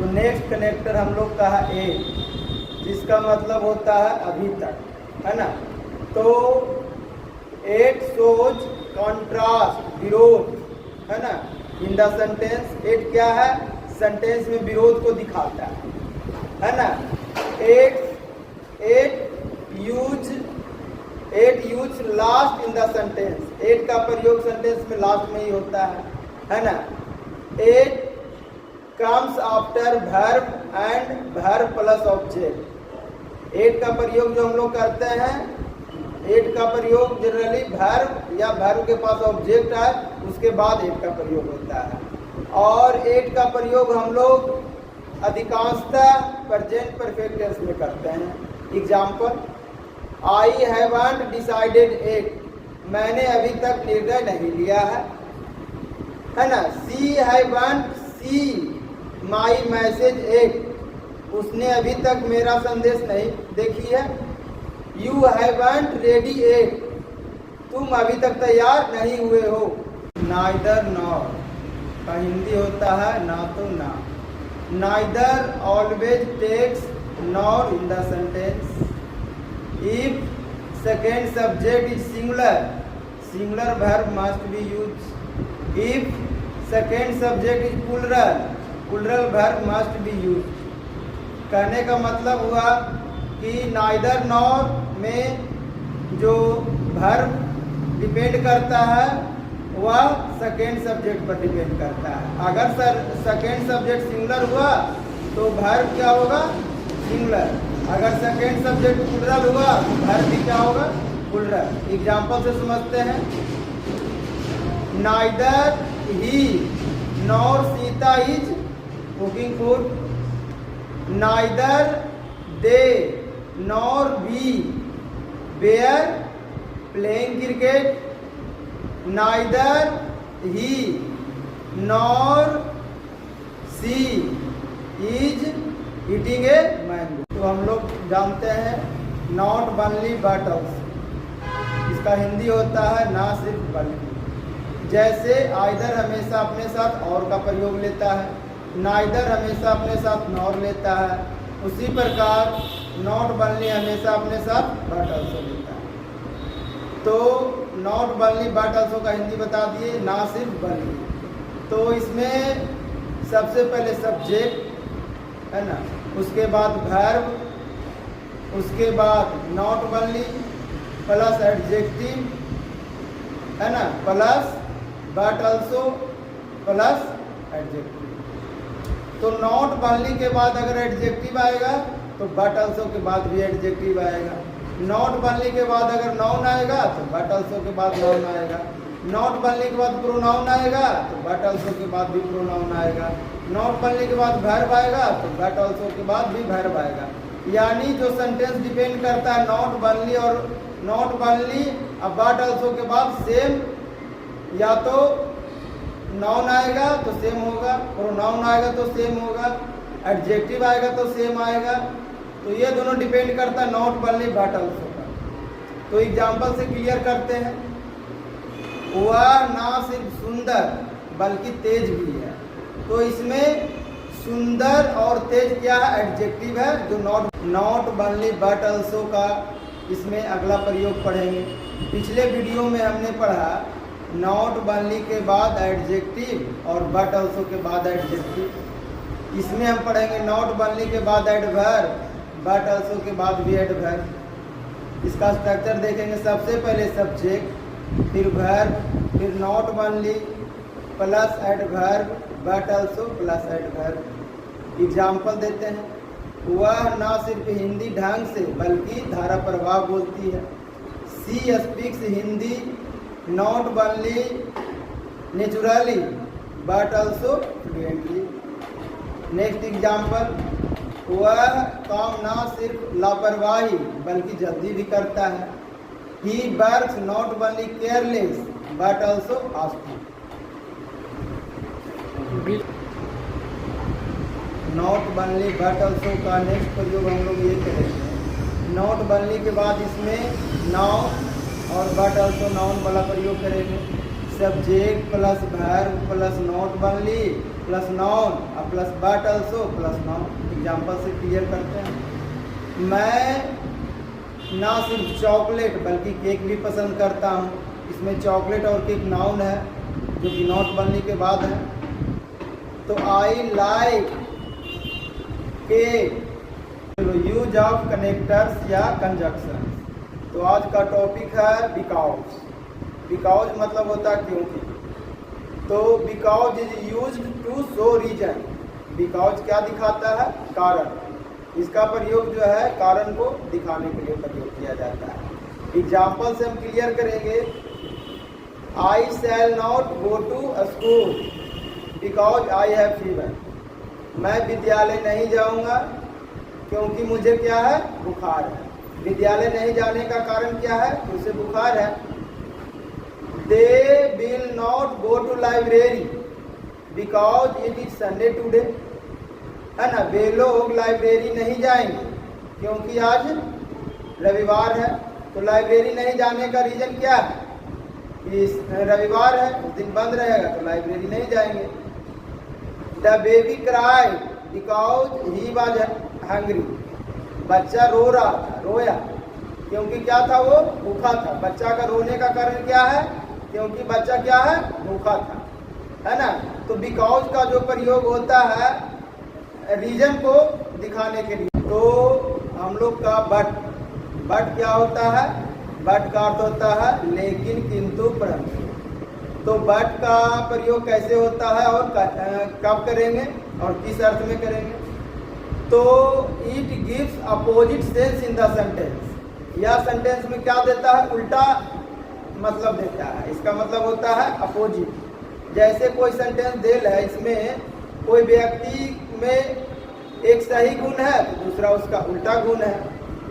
तो next connector हम लोग का है एट, जिसका मतलब होता है अभी तक, है ना। तो एट शोज कॉन्ट्रास्ट, विरोध, है ना, इन द सेंटेंस। एट क्या है? सेंटेंस में विरोध को दिखाता है ना। At use last in the sentence. At का प्रयोग सेंटेंस में लास्ट में ही होता है ना। At comes after verb and verb plus object. At का प्रयोग जो हम लोग करते हैं, एट का प्रयोग जनरली वर्ब या वर्ब के पास ऑब्जेक्ट है उसके बाद एट का प्रयोग होता है। और एट का प्रयोग हम लोग अधिकांशतः प्रेजेंट परफेक्ट टेंस में करते हैं। Example, I haven't decided yet, मैंने अभी तक निर्णय नहीं लिया है ना। She haven't see my message yet, उसने अभी तक मेरा संदेश नहीं देखी है। यू हैवंट रेडी एट, तुम अभी तक तैयार नहीं हुए हो। नाइदर नॉर का हिंदी होता है ना तो ना। Neither always takes nor in the sentence. If second subject is singular, singular verb must be use. If second subject is plural, plural verb must be use. कहने का मतलब हुआ कि नाइदर नॉर में जो वर्ब डिपेंड करता है वह सेकेंड सब्जेक्ट पर डिपेंड करता है। अगर सेकेंड सब्जेक्ट सिंगुलर हुआ तो वर्ब क्या होगा? सिंगुलर। अगर सेकेंड सब्जेक्ट प्लूरल हुआ तो वर्ब भी क्या होगा? प्लूरल। एग्जाम्पल से समझते हैं। Neither he nor Sita is cooking food. Neither they nor we were playing cricket. Neither he nor she is eating a mango. तो हम लोग जानते हैं नॉट ओनली बट ऑल्सो, इसका हिंदी होता है ना सिर्फ बल्कि। जैसे आइदर हमेशा अपने साथ और का प्रयोग लेता है, नाइदर हमेशा अपने साथ नॉर लेता है, उसी प्रकार नॉट ओनली हमेशा अपने साथ बट ऑल्सो लेता है। तो नॉट ओनली बट ऑल्सो का हिंदी बता दिए, ना सिर्फ बल्कि। तो इसमें सबसे पहले सब्जेक्ट, है ना, उसके बाद वर्ब, उसके बाद नॉट ओनली प्लस एडजेक्टिव, है ना, plus but also plus adjective. तो नॉट ओनली के बाद अगर एडजेक्टिव आएगा तो बट ऑल्सो के बाद भी एडजेक्टिव आएगा। नॉट ओनली के बाद अगर नाउन आएगा तो बट ऑल्सो के बाद नाउन आएगा। नॉट ओनली के बाद प्रोनाउन आएगा तो बट ऑल्सो के बाद भी प्रोनाउन आएगा। नॉट ओनली के बाद वर्ब आएगा तो बट ऑल्सो के बाद भी वर्ब आएगा। यानी जो सेंटेंस डिपेंड करता है नॉट ओनली और नॉट ओनली अब बट ऑल्सो के बाद सेम, या तो नाउन आएगा तो सेम होगा, प्रोनाउन आएगा तो सेम होगा, एडजेक्टिव आएगा तो सेम आएगा। तो ये दोनों डिपेंड करता है नॉट ओनली बट ऑल्सो का। तो एग्जाम्पल से क्लियर करते हैं। वह ना सिर्फ सुंदर बल्कि तेज भी है। तो इसमें सुंदर और तेज क्या है? एडजेक्टिव है, जो नॉट ओनली बट ऑल्सो का इसमें अगला प्रयोग पढ़ेंगे। पिछले वीडियो में हमने पढ़ा नॉट ओनली के बाद एडजेक्टिव और बट ऑल्सो के बाद एडजेक्टिव। इसमें हम पढ़ेंगे नॉट ओनली के बाद एडवर्ब, बट ऑल्सो के बाद भी एडवर्ब। इसका स्ट्रक्चर देखेंगे। सबसे पहले सब्जेक्ट, फिर वर्ब, फिर not only plus adverb, but also plus adverb. Example देते हैं। वह न सिर्फ हिंदी ढंग से बल्कि धारा प्रभाव बोलती है। She speaks Hindi not only naturally but also fluently. Next example, वह काम न सिर्फ लापरवाही बल्कि जल्दी भी करता है। He works not only careless but also fastly. Not only but also का नेक्स्ट प्रयोग हम लोग ये करेंगे। नॉट ओनली के बाद इसमें नाउन और बट ऑल्सो नाउन वाला प्रयोग करेंगे। Subject plus verb plus not only plus noun और plus but also plus noun. Example से क्लियर करते हैं। मैं ना सिर्फ चॉकलेट बल्कि केक भी पसंद करता हूँ। इसमें चॉकलेट और केक नाउन है जो कि नॉट बनने के बाद है। तो I like cake. Use of connectors या कंजक्शन। तो आज का टॉपिक है बिकॉज। बिकॉज मतलब होता है क्योंकि। तो because is use to show reason. Because क्या दिखाता है? कारण। इसका प्रयोग जो है कारण को दिखाने के लिए प्रयोग किया जाता है। एग्जाम्पल से हम क्लियर करेंगे। I shall not go to school because I have fever. मैं विद्यालय नहीं जाऊंगा क्योंकि मुझे क्या है? बुखार है। विद्यालय नहीं जाने का कारण क्या है? कि उसे बुखार है। They will not go to library because it is Sunday today. है ना? वे लोग लाइब्रेरी नहीं जाएंगे क्योंकि आज रविवार है। तो लाइब्रेरी नहीं जाने का रीजन क्या है? इस रविवार है, उस दिन बंद रहेगा तो लाइब्रेरी नहीं जाएंगे। The baby cry because he was hungry. बच्चा रो रहा था, रोया क्योंकि क्या था? वो भूखा था। बच्चा का रोने का कारण क्या है? क्योंकि बच्चा क्या है? भूखा था। है ना? तो बिकॉज का जो प्रयोग होता है रीजन को दिखाने के लिए। तो हम लोग का बट क्या होता है? बट का अर्थ होता है लेकिन, किंतु, परंतु। तो बट का प्रयोग कैसे होता है और कब करेंगे और किस अर्थ में करेंगे? तो it gives opposite sense in the sentence. यह सेंटेंस में क्या देता है? उल्टा मतलब देता है। इसका मतलब होता है अपोजिट। जैसे कोई सेंटेंस देल है, इसमें कोई व्यक्ति में एक सही गुण है तो दूसरा उसका उल्टा गुण है।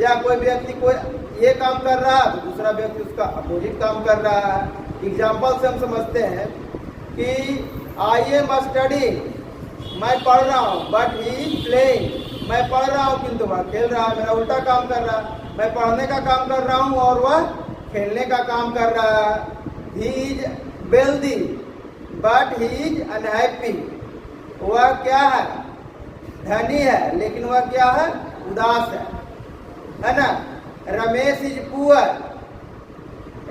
या कोई व्यक्ति कोई ये काम कर रहा है तो दूसरा व्यक्ति उसका अपोजिट काम कर रहा है। एग्जाम्पल से हम समझते हैं कि आई एम स्टडी। मैं पढ़ रहा हूँ बट ही प्लेइंग। मैं पढ़ रहा हूँ किंतु वह खेल रहा है। मेरा उल्टा काम कर रहा है। मैं पढ़ने का काम कर रहा हूँ और वह खेलने का काम कर रहा है। He is wealthy but he is unhappy. वह क्या है? धनी है लेकिन वह क्या है? उदास है ना? Ramesh is poor.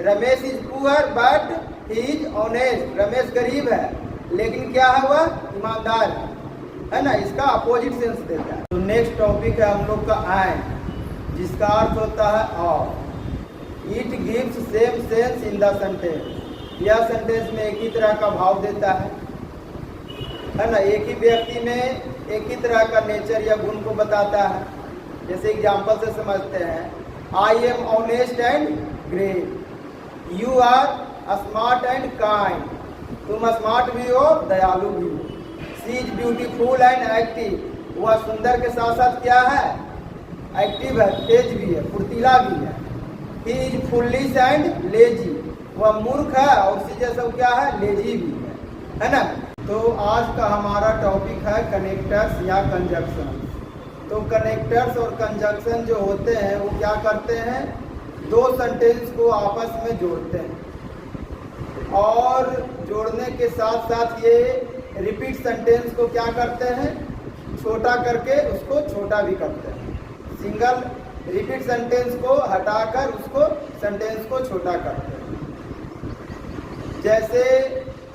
Ramesh is poor but he is honest. Ramesh गरीब है लेकिन क्या है? वह ईमानदार है ना? इसका अपोजिट सेंस देता है। तो नेक्स्ट टॉपिक है हम लोग का एंड, जिसका अर्थ होता है और। It gives same sense in the sentence. यह सेंटेंस में एक ही तरह का भाव देता है ना? एक ही व्यक्ति में एक ही तरह का नेचर या गुण को बताता है। जैसे एग्जाम्पल से समझते हैं। I am honest and great. You are smart and kind. तुम स्मार्ट भी हो, दयालु भी हो। She is beautiful and active. वह सुंदर के साथ साथ क्या है? एक्टिव है, तेज भी है, फुर्तीला भी है। He is foolish and lazy. वह मूर्ख है और उसी जैसा क्या है? लेजी भी है ना? तो आज का हमारा टॉपिक है कनेक्टर्स या कंजक्शन। तो कनेक्टर्स और कंजक्शन जो होते हैं वो क्या करते हैं? दो सेंटेंस को आपस में जोड़ते हैं और जोड़ने के साथ साथ ये रिपीट सेंटेंस को क्या करते हैं? छोटा करके उसको छोटा भी करते हैं। सिंगल रिपीट सेंटेंस को हटाकर उसको सेंटेंस को छोटा करते हैं। जैसे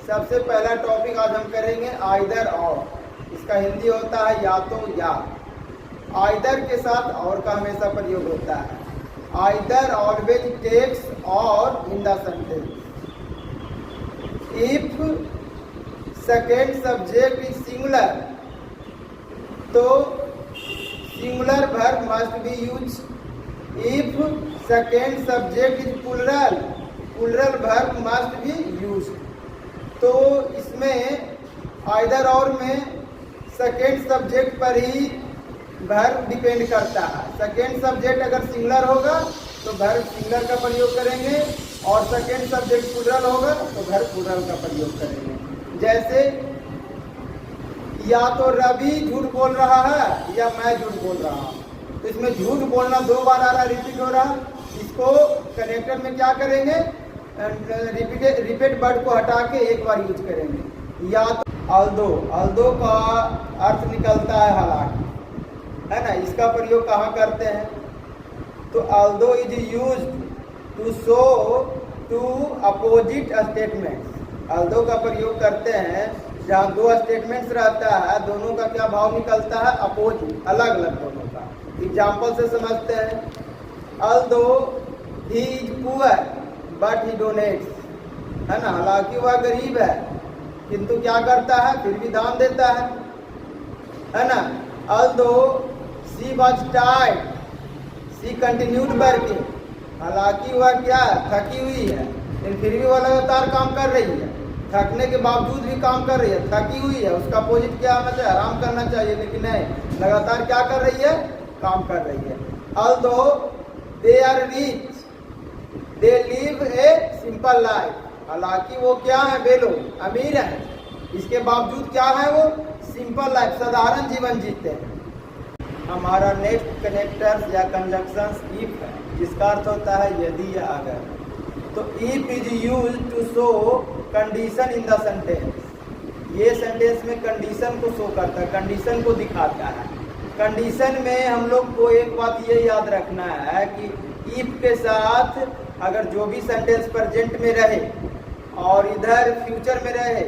सबसे पहला टॉपिक आज हम करेंगे आइदर और। इसका हिंदी होता है या तो या। आइदर के साथ और का हमेशा प्रयोग होता है। आइदर ऑलवेज टेक्स और in the sentence. If second subject is singular तो singular verb must be use. If second subject is plural, plural verb must be use. तो इसमें आइदर और में सेकेंड सब्जेक्ट पर ही वर्ब डिपेंड करता है। Second subject अगर सिंगुलर होगा तो वर्ब सिंगुलर का प्रयोग करेंगे और सेकेंड सब्जेक्ट प्लूरल होगा तो वर्ब प्लूरल का प्रयोग करेंगे। जैसे या तो रवि झूठ बोल रहा है या मैं झूठ बोल रहा हूँ। तो इसमें झूठ बोलना दो बार आ रहा, रिपीट हो रहा। इसको कनेक्टर में क्या करेंगे? रिपीट वर्ड को हटा के एक बार यूज करेंगे। अल्दो का अर्थ निकलता है हालांकि, है ना। इसका प्रयोग कहाँ करते हैं? तो although is use to show two opposite statements. Although का प्रयोग करते हैं जहाँ दो स्टेटमेंट्स रहता है, दोनों का क्या भाव निकलता है? अपोजिट, अलग अलग दोनों का। एग्जाम्पल से समझते हैं। Although he is poor but he donates, है ना। हालांकि वह गरीब है किंतु क्या करता है? फिर भी दान देता है ना। Although she was tired she continued working, हालांकि वह क्या है? थकी हुई है, लेकिन फिर भी वह लगातार काम कर रही है। थकने के बावजूद भी काम कर रही है, थकी हुई है। उसका अपोजिट क्या होना चाहिए? आराम करना चाहिए, लेकिन नहीं, लगातार क्या कर रही है? काम कर रही है। Although they are rich they live a simple life, हालांकि वो क्या है? वे लोग अमीर हैं, इसके बावजूद क्या है? वो सिंपल लाइफ, साधारण जीवन जीते हैं। हमारा नेक्स्ट कनेक्टर्स या कंजक्शंस इफ है, जिसका अर्थ होता है यदि या अगर। तो if is use to show condition in the sentence. ये सेंटेंस में कंडीशन को शो करता है, कंडीशन को दिखाता है। कंडीशन में हम लोग को एक बात ये याद रखना है कि इफ के साथ अगर जो भी सेंटेंस प्रेजेंट में रहे और इधर फ्यूचर में रहे,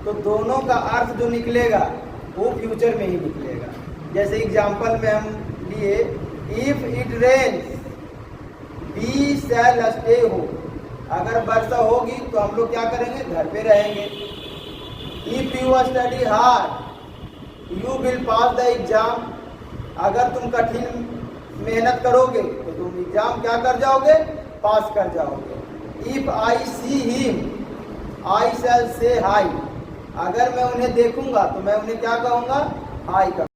तो दोनों का अर्थ जो निकलेगा वो फ्यूचर में ही निकलेगा। जैसे एग्जाम्पल में हम लिए, if it rains we shall stay home. अगर वर्षा होगी तो हम लोग क्या करेंगे? घर पे रहेंगे। If you study hard you will pass the exam. अगर तुम कठिन मेहनत करोगे तो तुम एग्जाम क्या कर जाओगे? पास कर जाओगे। If I see him I शैल से हाई। अगर मैं उन्हें देखूंगा तो मैं उन्हें क्या कहूंगा? हाई कहूंगा।